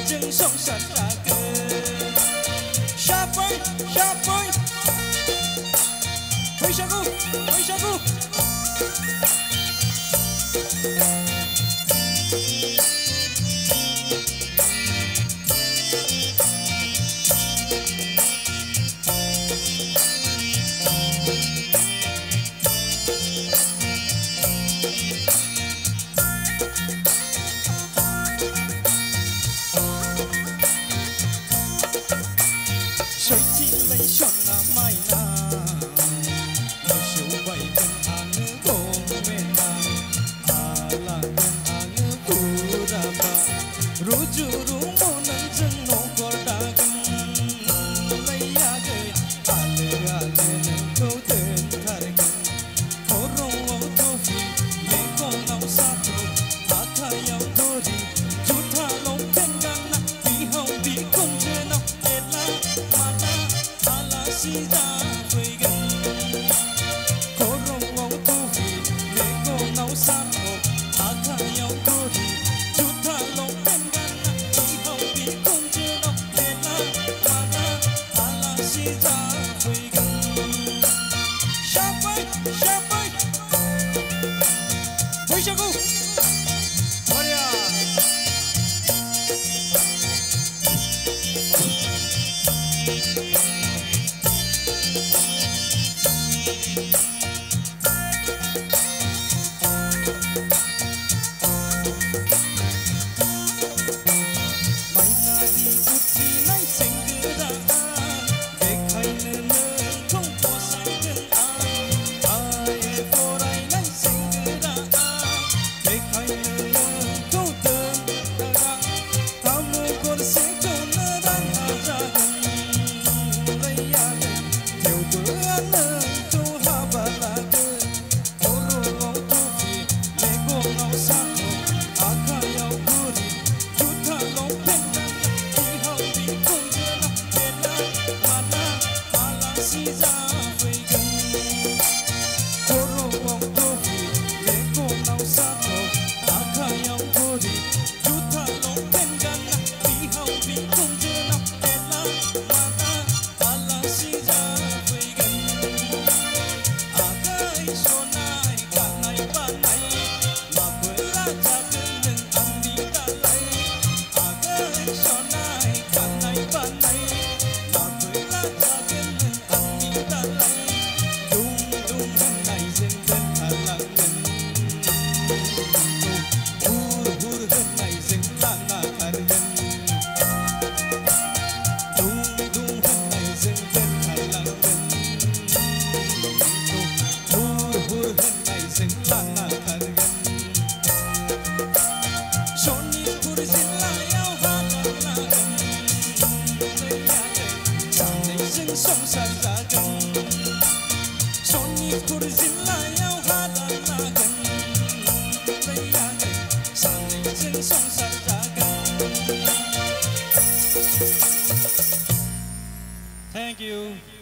jeung songsarakeun Syapai Waisaku Soy chile shona maina no shubay kan ang gomena ala kan ang puraba rujuru monan jeng no kordagan layage ale nengko tentargan korong autofi leko nau satu akayau dori juta long tengana bihau bikung jenau Sida fuigan korong autofi lego nau sano akayau dori juta long tengana ihau bikung jeno lela mana ala sida fuigan Syapai Waisaku Maria Thank you.